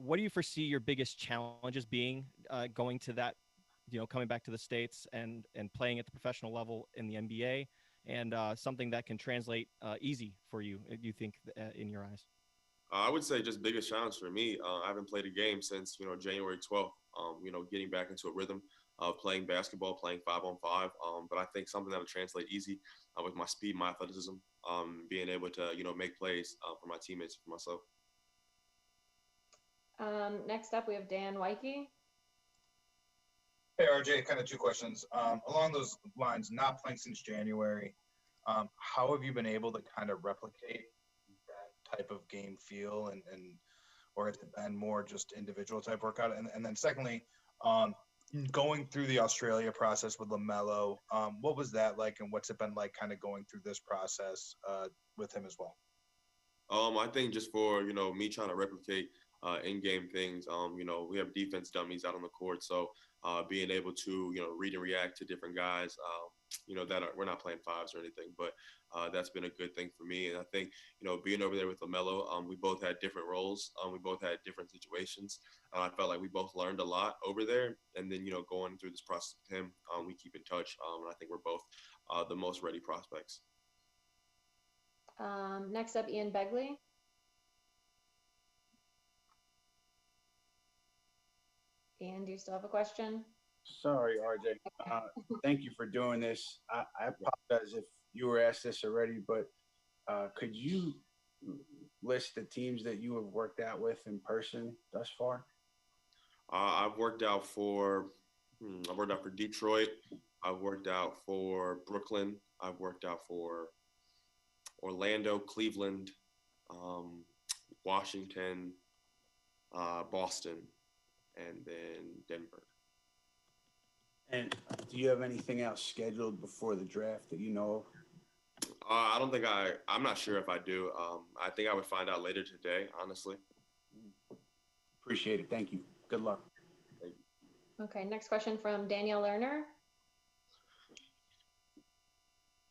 what do you foresee your biggest challenges being going to that, coming back to the States and playing at the professional level in the NBA, and something that can translate easy for you, you think, in your eyes? I would say just biggest challenge for me. I haven't played a game since January 12th. Getting back into a rhythm of playing basketball, playing 5-on-5. But I think something that'll translate easy with my speed, my athleticism, being able to make plays for my teammates, for myself. Next up, we have Dan Wyke. Hey, RJ, kind of two questions. Along those lines, not playing since January, how have you been able to kind of replicate that type of game feel or has it been more just individual type workout? And then secondly, going through the Australia process with LaMelo, what was that like and what's it been like kind of going through this process with him as well? I think just for, me trying to replicate in-game things, we have defense dummies out on the court. So being able to, read and react to different guys, we're not playing fives or anything, but that's been a good thing for me. And I think, being over there with LaMelo, we both had different roles. We both had different situations. I felt like we both learned a lot over there. And then, going through this process with him, we keep in touch. And I think we're both the most ready prospects. Next up, Ian Begley. Ian, do you still have a question? Sorry, RJ. Thank you for doing this. I apologize if you were asked this already, but could you list the teams that you have worked out with in person thus far? I've worked out for Detroit. I've worked out for Brooklyn. I've worked out for Orlando, Cleveland, Washington, Boston, and then Denver. And do you have anything else scheduled before the draft that you know of? I'm not sure if I do. I think I would find out later today, honestly. Appreciate it. Thank you. Good luck. Thank you. Okay, next question from Danielle Lerner.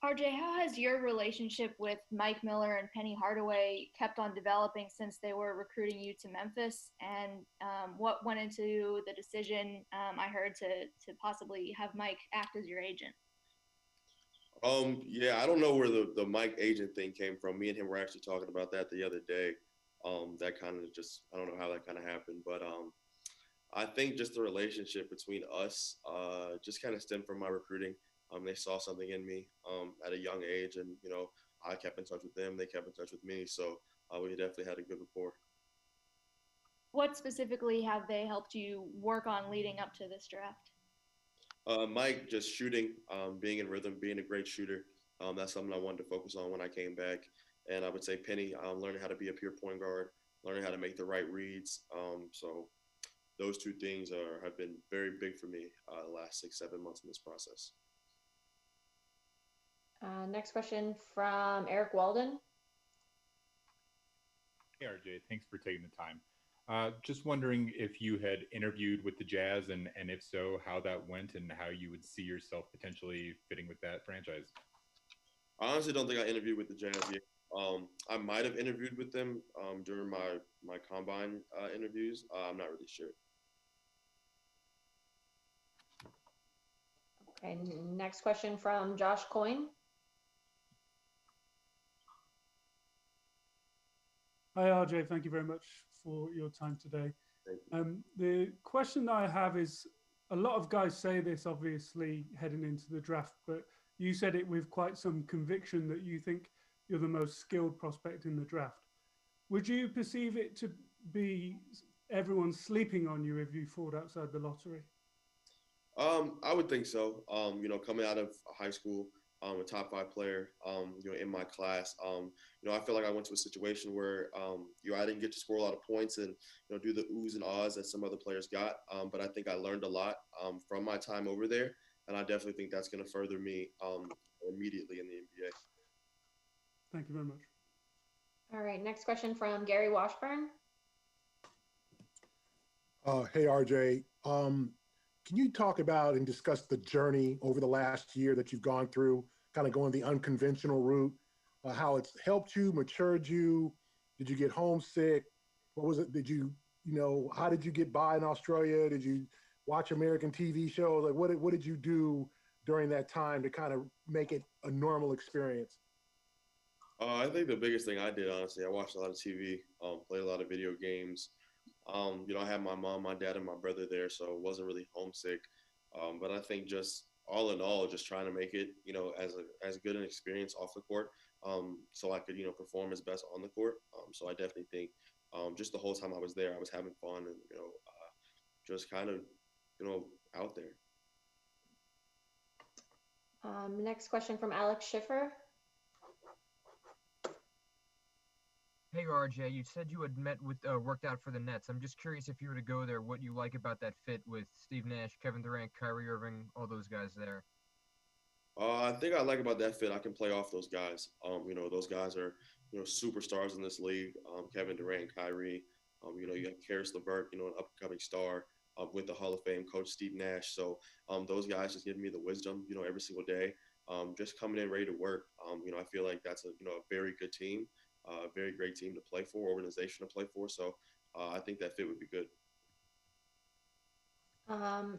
RJ, how has your relationship with Mike Miller and Penny Hardaway kept on developing since they were recruiting you to Memphis? And what went into the decision, I heard, to possibly have Mike act as your agent? Yeah, I don't know where the Mike agent thing came from. Me and him were actually talking about that the other day. That kind of just, I don't know how that kind of happened, but I think just the relationship between us just kind of stemmed from my recruiting. They saw something in me at a young age, and I kept in touch with them. They kept in touch with me, so we definitely had a good rapport. What specifically have they helped you work on leading up to this draft? Mike, just shooting, being in rhythm, being a great shooter. That's something I wanted to focus on when I came back. And I would say Penny, learning how to be a pure point guard, learning how to make the right reads. So those two things have been very big for me the last 6-7 months in this process. Next question from Eric Walden. Hey, RJ, thanks for taking the time. Just wondering if you had interviewed with the Jazz, and if so, how that went and how you would see yourself potentially fitting with that franchise. I honestly don't think I interviewed with the Jazz yet. I might have interviewed with them during my combine interviews. I'm not really sure. Okay, next question from Josh Coyne. Hi, RJ. Thank you very much for your time today. The question that I have is, a lot of guys say this, obviously, heading into the draft, but you said it with quite some conviction that you think you're the most skilled prospect in the draft. Would you perceive it to be everyone sleeping on you if you falled outside the lottery? I would think so. Coming out of high school, a top 5 player, in my class. I feel like I went to a situation where, I didn't get to score a lot of points and, do the oohs and ahs that some other players got. But I think I learned a lot from my time over there. And I definitely think that's going to further me immediately in the NBA. Thank you very much. All right, next question from Gary Washburn. Hey, RJ. Can you talk about and discuss the journey over the last year that you've gone through, kind of going the unconventional route, how it's helped you, matured you? Did you get homesick? What was it? Did you how did you get by in Australia? Did you watch American TV shows? Like, what did you do during that time to kind of make it a normal experience? I think the biggest thing I did, honestly, I watched a lot of TV, played a lot of video games. I had my mom, my dad, and my brother there, so it wasn't really homesick. But I think just all in all, just trying to make it, as good an experience off the court, so I could, perform as best on the court. So I definitely think, just the whole time I was there, I was having fun and, just kind of, out there. Next question from Alex Schiffer. Hey RJ, you said you had worked out for the Nets. I'm just curious if you were to go there, what you like about that fit with Steve Nash, Kevin Durant, Kyrie Irving, all those guys there. I think I like about that fit, I can play off those guys. Those guys are, superstars in this league. Kevin Durant, Kyrie. You have Karis LeVert, an upcoming star with the Hall of Fame coach Steve Nash. So those guys just give me the wisdom, every single day. Just coming in ready to work. I feel like that's a very good team, a very great team to play for, organization to play for. So I think that fit would be good.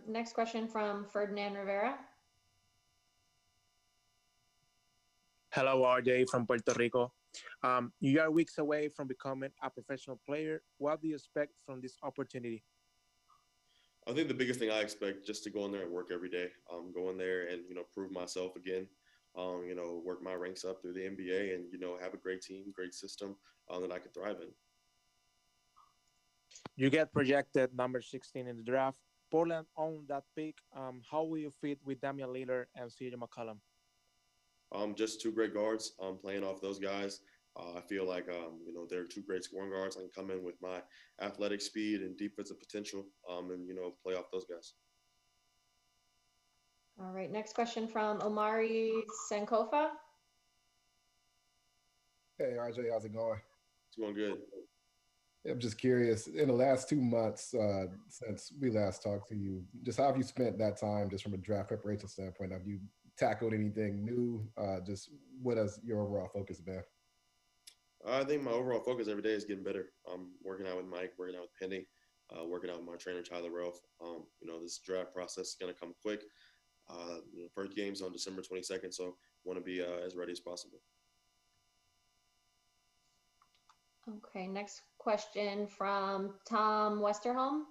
Next question from Ferdinand Rivera. Hello, RJ from Puerto Rico. You are weeks away from becoming a professional player. What do you expect from this opportunity? I think the biggest thing I expect just to go in there and work every day, go in there and, prove myself again, work my ranks up through the NBA and, have a great team, great system that I can thrive in. You get projected number 16 in the draft. Portland owned that pick. How will you fit with Damian Lillard and CJ McCollum? Just two great guards, playing off those guys. I feel like, they're two great scoring guards. I can come in with my athletic speed and defensive potential and, play off those guys. All right, next question from Omari Sankofa. Hey, RJ, how's it going? It's going good. I'm just curious, in the last 2 months since we last talked to you, just how have you spent that time just from a draft preparation standpoint? Have you tackled anything new? Just what has your overall focus been? I think my overall focus every day is getting better. Working out with Mike, working out with Penny, working out with my trainer, Tyler Ralph. This draft process is going to come quick. First game's on December 22nd, so want to be as ready as possible. Okay, next question from Tom Westerholm.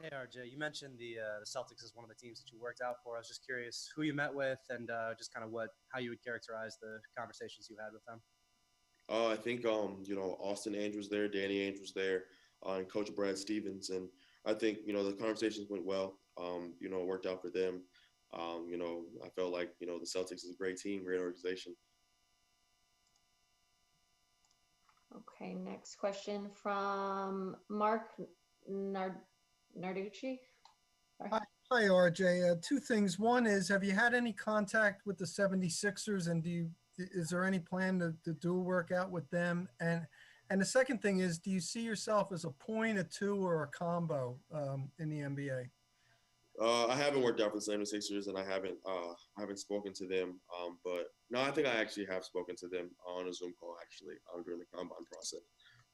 Hey RJ, you mentioned the Celtics as one of the teams that you worked out for. I was just curious who you met with and just kind of how you would characterize the conversations you had with them. I think Austin Ainge was there, Danny Ainge was there, and Coach Brad Stevens, and I think the conversations went well. It worked out for them. I felt like the Celtics is a great team, great organization. Okay, next question from Mark Narducci. Hi, RJ. Two things. One is, have you had any contact with the 76ers, and is there any plan to do a workout with them? And the second thing is, do you see yourself as a point, a two, or a combo in the NBA? I haven't worked out for the 76ers, and I haven't spoken to them. But no, I think I actually have spoken to them on a Zoom call actually during the combine process.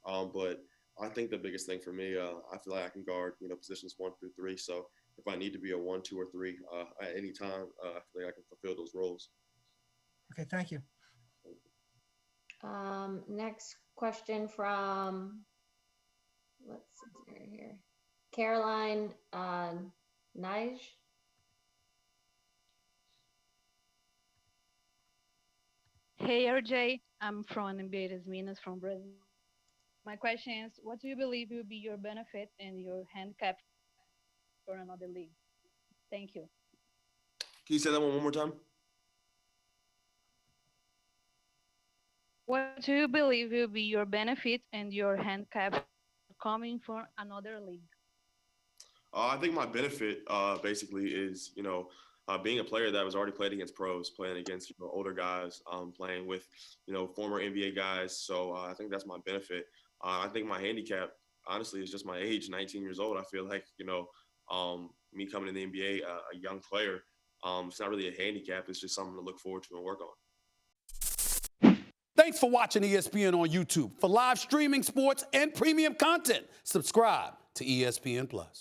But I think the biggest thing for me, I feel like I can guard positions 1 through 3. So if I need to be a 1, 2, or 3 at any time, I feel like I can fulfill those roles. Okay, thank you. Next question from, let's see here, Caroline Nige. Hey RJ, I'm from NBA das Minas from Brazil. My question is, what do you believe will be your benefit and your handicap for another league? Thank you. Can you say that one more time? What do you believe will be your benefit and your handicap coming for another league? I think my benefit basically is, being a player that was already played against pros, playing against older guys, playing with former NBA guys. So I think that's my benefit. I think my handicap, honestly, is just my age, 19 years old. I feel like me coming in the NBA, a young player, it's not really a handicap. It's just something to look forward to and work on. Thanks for watching ESPN on YouTube. For live streaming sports and premium content, subscribe to ESPN Plus.